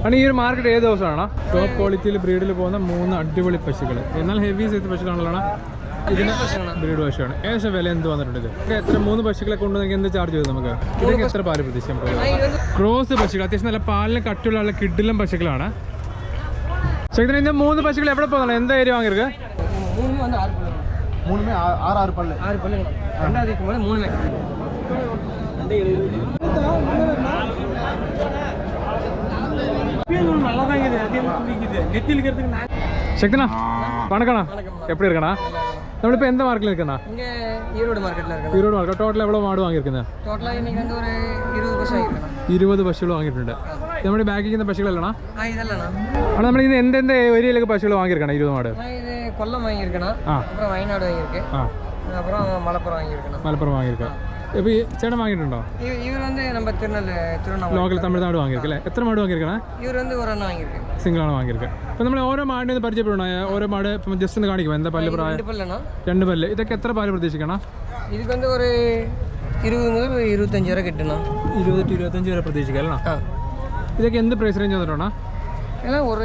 ആണ് ഈ ഒരു മാർക്കറ്റ് ഏത് ദിവസമാണ് ടോപ്പ് ക്വാളിറ്റിയിൽ ബ്രീഡിൽ പോകുന്ന 3 അടിപൊളി പശുക്കൾ. എന്നാൽ ഹെവി സൈസ് പശുക്കളാണല്ലോ. ഇതിന് ബ്രീഡ് പശുവാണ്. ഏകദേശം വില എന്ത് വന്നിട്ടുണ്ട്? ഇത് എത്ര 3 പശുക്കളെ കൊണ്ടുവന്നെങ്കിൽ എന്ത് ചാർജ് ചെയ്തു നമുക്ക്? ഇതൊക്കെ എത്ര പാല് പ്രതീക്ഷിക്കാം? ക്രോസ് പശുക്കൾ അത്യാവശ്യം നല്ല പാലിന് കട്ടുള്ള കിഡിലും പശുക്കളാണ്. ശരി, ഇന്ന് 3 പശുക്കൾ എവിടെ പോകുന്നത്? എന്താ ഏരിയ വാങ്ങിയിരിക്കുക? ശക്തിനാ വണക്കണ, എപ്പടി இருக்கണா? നമ്മളിപ്പോ എന്താ മാർക്കറ്റിൽ നിൽക്കണ? ഈരോട് മാർക്കറ്റ്. ടോട്ടൽ എவ்வளோ മാട് വാങ്ങിയിരിക്കുന്നത്? 20 പശുക്കൾ വാങ്ങിയിട്ടുണ്ട്. നമ്മുടെ ബാക്കിൽ പശുക്കളല്ലണ? നമ്മൾ ഇന്ന് എന്തെന്ത് ഏരിയയിലേക്ക് പശുക്കൾ വാങ്ങിയിരിക്കണം? 20 മാട്. കൊല്ലം വാങ്ങിയിരിക്കണം, വയനാട് വാങ്ങിയിരിക്കും, മലപ്പുറം വാങ്ങിയിരിക്കാം. ഇപ്പൊ ഈ ചേട്ടൻ വാങ്ങിയിട്ടുണ്ടോ? ലോക്കൽ തമിഴ്നാട് വാങ്ങിയിരിക്കല്ലേ? എത്ര മാട് വാങ്ങിയിരിക്കണേ? സിംഗിൾ ആണ് വാങ്ങിയിരിക്കുക. അപ്പൊ നമ്മൾ ഓരോ മാടിനെ പരിചയപ്പെടണോ? ഓരോ മാട് ജസ്റ്റ് ഒന്ന് കാണിക്കുമോ? എന്താ പല്ല് പ്രായം? 2 പല്ല്. ഇതൊക്കെ എത്ര പാല് പ്രതീക്ഷിക്കണം? ഇത് 20 മുതൽ 25 വരെ കിട്ടണം. 20 to 25 വരെ പ്രതീക്ഷിക്കാം അല്ലേ? ഇതൊക്കെ എന്ത് പ്രൈസ് റേഞ്ച് വന്നിട്ടുണ്ടോ? 1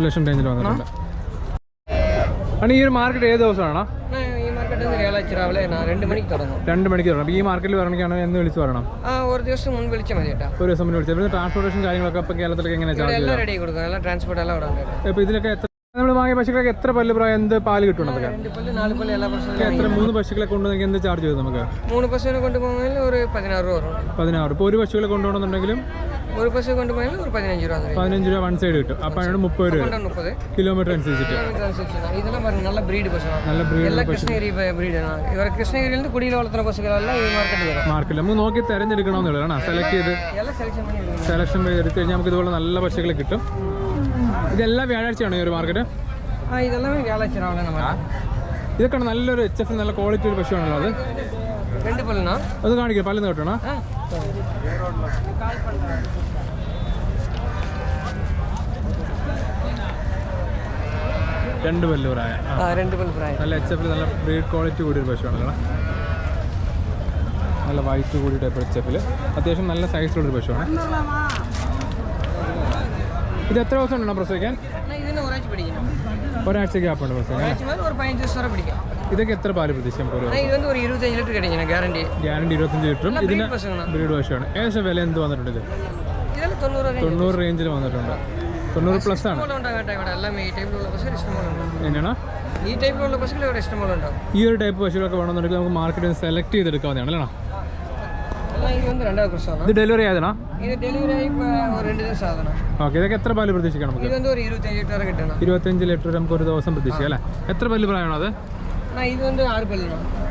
ലക്ഷം റേഞ്ചിൽ വന്നിട്ടുണ്ട്. ഈ ഒരു മാർക്കറ്റ് ഏത് ദിവസമാണോ? 2 മണിക്ക് തുടങ്ങും. 2 മണിക്ക് തുടങ്ങും. ഈ മാർക്കറ്റിൽ വരണമെങ്കിൽ എന്ന് വിളിച്ച് പറയണം? ഒരു ദിവസം മുൻപ് വിളിച്ചാൽ മതി കേട്ടോ. ഒരു ദിവസം മുന്നേ വിളിച്ചാൽ. ട്രാൻസ്പോർട്ടേഷൻ കാര്യങ്ങളൊക്കെ ഇപ്പം കേരളത്തിലൊക്കെ എങ്ങനെയാണ്? എല്ലാം റെഡി കൊടുക്കും, എല്ലാം ട്രാൻസ്പോർട്ട് എല്ലാം ഇവിടെ ഉണ്ട്. ഇപ്പോൾ ഇതിലൊക്കെ എത്ര നമ്മൾ വാങ്ങിയ പശുക്കളൊക്കെ എത്ര പല്ല് പ്രായം എന്ത് പാല് കിട്ടണം? 2 പല്ല് 4 പല്ല് എല്ലാ പശുക്കളും. എത്ര 3 പശുക്കളെ കൊണ്ടുവന്നെങ്കിൽ എന്ത് ചാർജ് ചെയ്തു നമുക്ക്? 3 പശുവിനെ കൊണ്ടുപോകുന്നതിൽ ഒരു 16 രൂപ വരും. 16. ഇപ്പോൾ ഒരു പശുക്കളെ കൊണ്ടുപോകണമെന്നുണ്ടെങ്കിലും ഒരു പശു കൊണ്ടുപോയാൽ ഒരു 15 രൂപ. 15 രൂപ വൺ സൈഡ് കിട്ടും. അപ്പോൾ അതിനോട് 30 രൂപ കിലോമീറ്റർ അനുസരിച്ചിട്ട്. ഇതെല്ലാം നല്ല ബ്രീഡ് പശുവാണ്. നല്ല ബ്രീഡ് കൃഷ്ണഗിരി ബ്രീഡാണ്. ഇവർ കൃഷ്ണഗിരിയിൽ നിന്ന് കുടിയിൽ വളർത്തുന്ന പശുക്കളെല്ലാം ഈ മാർക്കറ്റിൽ നമുക്ക് നോക്കി തിരഞ്ഞെടുക്കണമെന്നുള്ളതാണ്. സെലക്ട് ചെയ്ത് സെലക്ഷൻ എടുത്ത് കഴിഞ്ഞാൽ നമുക്ക് ഇതുപോലെ നല്ല പശുക്കളെ കിട്ടും. ഇതെല്ലാം വ്യാഴാഴ്ചയാണോ ഈ ഒരു മാർക്കറ്റ്? ഇതെല്ലാം വ്യാഴാഴ്ച രാവിലെ. ഇതൊക്കെ നല്ലൊരു HF നല്ല ക്വാളിറ്റി ഒരു പശുവാണല്ലോ. അത് 2 പല്ലിനാ? അത് കാണിക്കുക. പല്ലിന്ന് കേട്ടോണോ? 2 പല്ല് പ്രായം. 2 പല്ല് പ്രായം. നല്ല HF നല്ല ബ്രീഡ് ക്വാളിറ്റി കൂടിയൊരു പശുവാണല്ലോ. നല്ല വൈറ്റ് കൂടി ടൈപ്പ് HF അത്യാവശ്യം നല്ല സൈസിലുള്ളൊരു പശുവാണ്. ഇത് എത്ര ദിവസം ഉണ്ടോ പ്രസവിക്കാൻ? ഒരാഴ്ച ഗ്യാപ്പുണ്ട് പ്രസവിക്കാൻ. ഇതൊക്കെ എത്ര പാല് പ്രതീക്ഷിക്കാം? 25 ലിറ്റർ കിടക്കണം ഗ്യാരണ്ടി. 25 ലിറ്ററും. ഇതിന് ബ്രീഡ് പശുവാണ്. ഏകദേശം വില എന്ത് വന്നിട്ടുണ്ട്? ഇത് 90 റേഞ്ചിൽ വന്നിട്ടുണ്ട്. 90 പ്ലസ് ആണ്. എങ്ങനെയാണ് ഈ ടൈപ്പിലുള്ള പശുക്കൾ ഇവിടെ ഇഷ്ടംപോലെ ഉണ്ടാവും. ഈ ഒരു ടൈപ്പ് പശുക്കളൊക്കെ വേണമെന്നുണ്ടെങ്കിൽ നമുക്ക് മാർക്കറ്റിൽ നിന്ന് സെലക്ട് ചെയ്തെടുക്കാവുന്നതാണ് അല്ലേ? ഇത് ഡെലിവറി ആയതാണോ? ഓക്കെ. ഇതൊക്കെ എത്ര പാല് പ്രതീക്ഷിക്കണം നമുക്ക്? 25 ലിറ്റർ നമുക്ക് ഒരു ദിവസം പ്രതീക്ഷിക്കാം അല്ലേ? എത്ര പല്ല് പ്രായമാണോ അത്?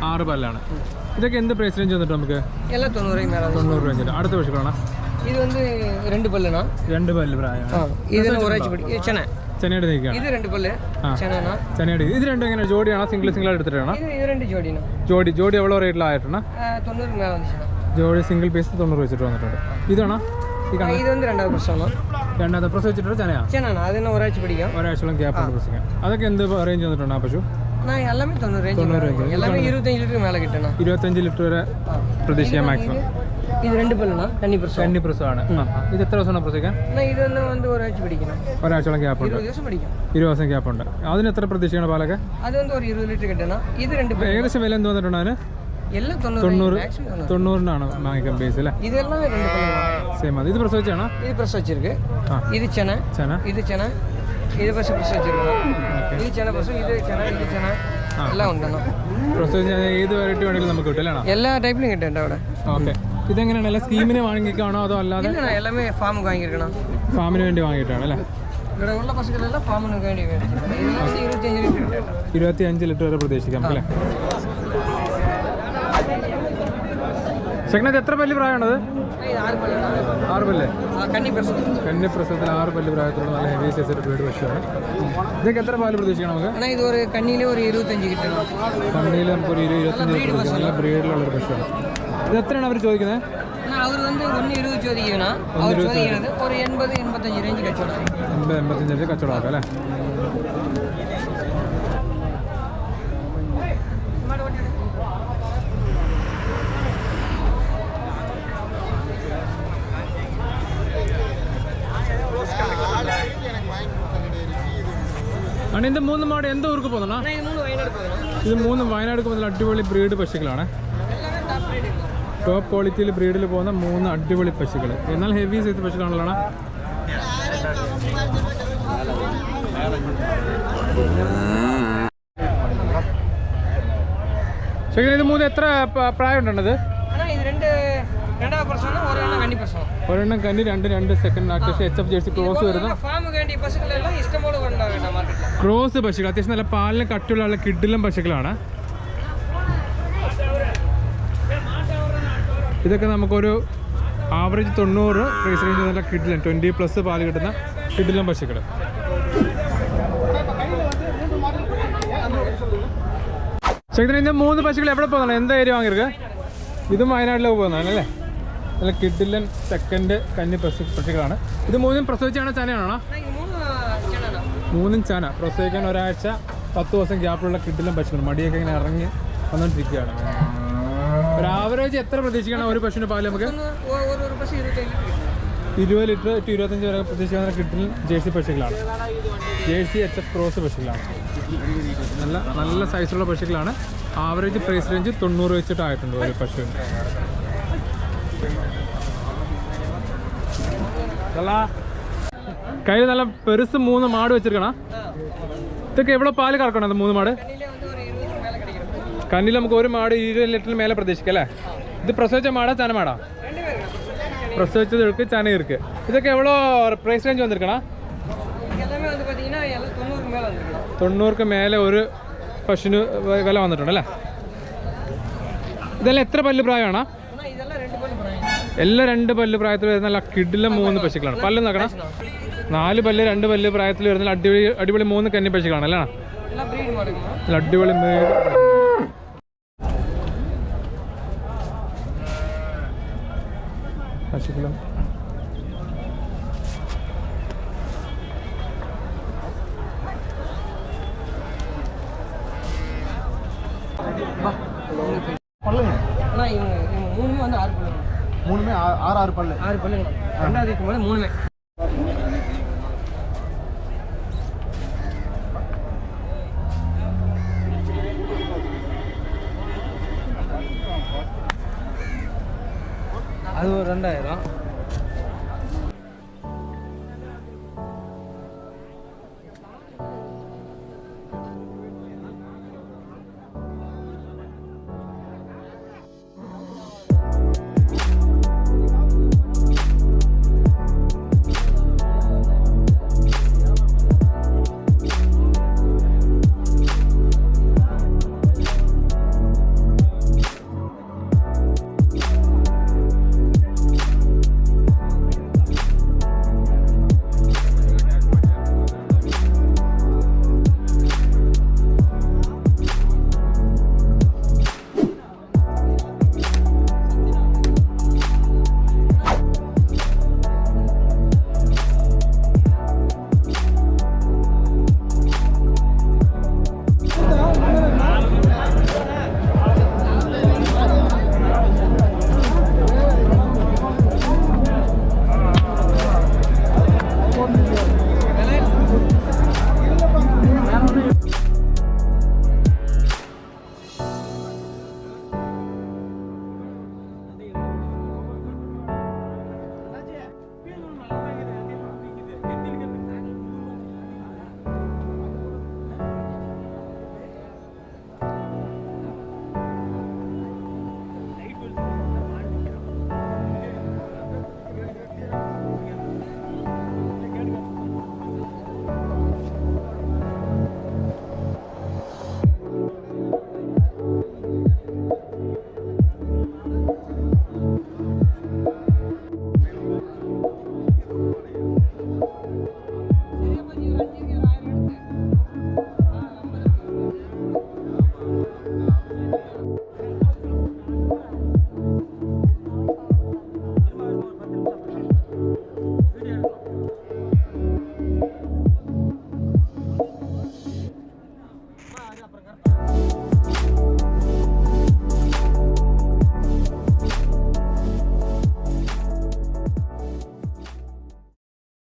6 പല്ലാണ്. ഇതൊക്കെ എന്ത് പ്രൈസ് റേഞ്ച് വന്നിട്ട് നമുക്ക്? 90 റേഞ്ചിൽ. അടുത്ത പശുക്കളാണ്? ഇത് 2 പല്ലാണ്. 2 പല്ല് പ്രായം. ചെനയുടെ നീക്കാണ്. ഇത് 2 പല്ല് ചെനയുടെ. ഇത് രണ്ടും എങ്ങനെ ജോഡിയാണോ സിംഗിൾ ആയിട്ട് എടുത്തിട്ടാണോ? ജോഡി എவ்வளோ റേറ്റിലായിട്ടാണ്? ജോഡി സിംഗിൾ പീസ് 90 വെച്ചിട്ട് വന്നിട്ടുണ്ട്. ഇതാണോ? രണ്ടാമത്തെ പ്രസവിച്ചിട്ടുണ്ട്. ചെനയാണ്. ഒരാഴ്ചയോളം ഗ്യാപ്പ് ഉണ്ട് പ്രസവിക്കാൻ. അതൊക്കെ എന്ത് റേഞ്ച് വന്നിട്ടുണ്ട് ആ പശു? 25 ലിറ്റർ വരെ പ്രതീക്ഷിക്കാം മാക്സിമം. ഇത് 2 പല്ലാണ്. കന്നി പ്രസവമാണ്. ഇത് എത്ര ദിവസമാണ് പ്രസവിക്കാൻ? ഒരാഴ്ചയോളം ഗ്യാപ്പ് ഉണ്ട്. 20 ദിവസം ഗ്യാപ്പ് ഉണ്ട്. അതിന് എത്ര പ്രതീക്ഷിക്കണം പാലൊക്കെ? 20 ലിറ്റർ കിട്ടണം. ഇത് 2 ഏകദേശം വില എന്ത് വന്നിട്ടുണ്ട് അതിന്? 90-ാണ് വാങ്ങിക്കാൻ ബേസ് അല്ലേ? സെയിം. അത് ഇത് പ്രസവിച്ചാണോ? ഇത് പ്രസവിച്ചിരിക്ക്. ഇത് ചെന. ഇത് ചെന. ഇത് പശു പ്രസവിച്ചിരിക്കണം. ഇത് ചെന പശു. ഇത് ചെന. ഇത് ചെന എല്ലാം ഉണ്ടെന്നോ? പ്രസവിച്ചാൽ ഏത് വെറൈറ്റി വേണമെങ്കിലും നമുക്ക് കിട്ടും അല്ലേ? എല്ലാ ടൈപ്പിലും കിട്ടുന്നുണ്ട് അവിടെ. ഓക്കെ. ഇതെങ്ങനെയാണ്? എല്ലാ സ്കീമിന് വാങ്ങിക്കാണോ അതോ അല്ലാതെ? എല്ലാമേ ഫാം വാങ്ങിയിരിക്കണം. ഫാമിന് വേണ്ടി വാങ്ങിയിട്ടാണ് അല്ലേ? ഇവിടെ ഉള്ള പശുക്കളെല്ലാം ഫാമിന് വേണ്ടി 25 ലിറ്റർ വരെ പ്രതീക്ഷിക്കാം അല്ലേ? ശക്നത് എത്ര പല്ല് പ്രായമാണത്? 6 പല്ല്. കന്നി പ്രസവത്തിൽ 6 പല്ല് പ്രായത്തിലുള്ള നല്ല ഹെവി സൈസ് ബ്രീഡ് പശുവാണ്. ഇതൊക്കെ എത്ര പാല് പ്രതീക്ഷിക്കണം നമുക്ക്? ഇത് ഒരു കണ്ണിയിൽ ഒരു 25 കിട്ടണം. കണ്ണിയിൽ നമുക്കൊരു 25 നല്ല ബ്രീഡിലുള്ളൊരു പശുവാണ്. ഇത് എത്രയാണ് അവർ ചോദിക്കുന്നത്? അവർ 120 ചോദിക്കണം. അവർ ചോദിക്കുന്നത് ഒരു 80-85 റേഞ്ച് കച്ചവടം. 80-85 കച്ചവടമാക്കാം അല്ലേ? അണ്ണാ ഇത് 3 മാട് എന്ത് ഊർക്ക് പോകുന്നണ്ണാ? அண்ணா, இது 3 வயநாடு போகணும். ഇത് 3 വയനാട് പോകുന്ന അടിപൊളി ബ്രീഡ് പശുക്കളാണ്. எல்லாமே டாப் ரேட் இருக்கும். ടോപ്പ് ക്വാളിറ്റിയിൽ ബ്രീഡിൽ പോകുന്ന 3 അടിപൊളി പശുക്കൾ. എന്നാൽ ഹെവി സൈസ് പശുക്കളാണല്ലോ. ശരി, ഇത് 3 എത്ര പ്രായം ഉണ്ടത്? அண்ணா, இது ரெண்டாவது பர்சன், ஒரு எண்ணம் கன்னி பர்சன். ഒരെണ്ണം കന്നി, രണ്ട് സെക്കൻഡ് അത്യാവശ്യം HF ജേഴ്സി ക്രോസ് വരുന്ന ഫാം വേണ്ടി പശുക്കളെല്ലാം ഇഷ്ടംപോലെ ഉണ്ടാകട്ടെ മാർക്കറ്റിൽ. ക്രോസ് പശുക്കൾ അത്യാവശ്യം നല്ല പാലിന് കട്ടിയുള്ള കിഡിലും പശുക്കളാണ്. ഇതൊക്കെ നമുക്കൊരു ആവറേജ് 90 പ്രൈസ് റേഞ്ച് നല്ല കിഡിലും 20+ പാല് കിട്ടുന്ന കിഡിലും പശുക്കൾ. ശരി, ഇന്ന് 3 പശുക്കൾ എവിടെ പോകുന്നതാണ്? എന്താ ഏരിയ വാങ്ങിയത്? ഇതും വയനാട്ടിലേക്ക് പോകുന്നതാണ് അല്ലേ? നല്ല കിഡിലൻ സെക്കൻഡ് കന്നി പശുക്കളാണ്. ഇത് 3 പ്രസവിച്ചാണോ ചനയാണോ? 3 ചന പ്രസവിക്കാൻ ഒരാഴ്ച 10 ദിവസം ഗ്യാപ്പിലുള്ള കിഡിലൻ പശുക്കൾ. മടിയൊക്കെ ഇങ്ങനെ ഇറങ്ങി വന്നുകൊണ്ടിരിക്കുകയാണ്. ഒരു ആവറേജ് എത്ര പ്രതീക്ഷിക്കണം ഒരു പശുവിൻ്റെ പാല്? നമുക്ക് 20 ലിറ്റർ ടു 25 വരെ പ്രതീക്ഷിക്കുന്ന കിഡിലൻ ജേഴ്സി പശുക്കളാണ്. ജേഴ്സി HF ക്രോസ് പശുക്കളാണ്. നല്ല സൈസുള്ള പശുക്കളാണ്. ആവറേജ് പ്രൈസ് റേഞ്ച് 90 വെച്ചിട്ടായിട്ടുണ്ട് ഒരു പശുവിന്. കയ്യിൽ നല്ല പെരുസ് 3 മാട് വെച്ചിരിക്കണം. ഇതൊക്കെ എവിടെ പാല് കറക്കണം? 3 മാട് കന്നിൽ നമുക്ക് ഒരു മാട് 20 ലിറ്ററിന് മേലെ പ്രതീക്ഷിക്കാം അല്ലേ? ഇത് പ്രസവിച്ച മാടാ ചന മാടാ? പ്രസവിച്ചത് ഇருக்கு, ചന ഇருக்கு. ഇതൊക്കെ എവിടെ പ്രൈസ് റേഞ്ച് വന്നിരിക്കണം? 90 മേലെ ഒരു പശുവിന് വില വന്നിട്ടുണ്ട് അല്ലേ? ഇതെല്ലാം എത്ര പല്ല് പ്രായമാണ്? എല്ലാം 2 പല്ല് പ്രായത്തിൽ വരുന്ന നല്ല കിഡിലെ 3 പശുക്കളാണ്. പല്ല് നോക്കണം. 4 പല്ല് 2 പല്ല് പ്രായത്തിൽ വരുന്ന അടിപൊളി 3 കന്നി പശുക്കളാണ് അല്ലേ? അടിപൊളി പശുക്കളും மூணுமே வந்து 6 பல்லுங்க. 3மே 6 பல்லு. 6 பல்லுங்க. ரெண்டாவது இதுக்கு மேலே 3மே. அது ஒரு 2000.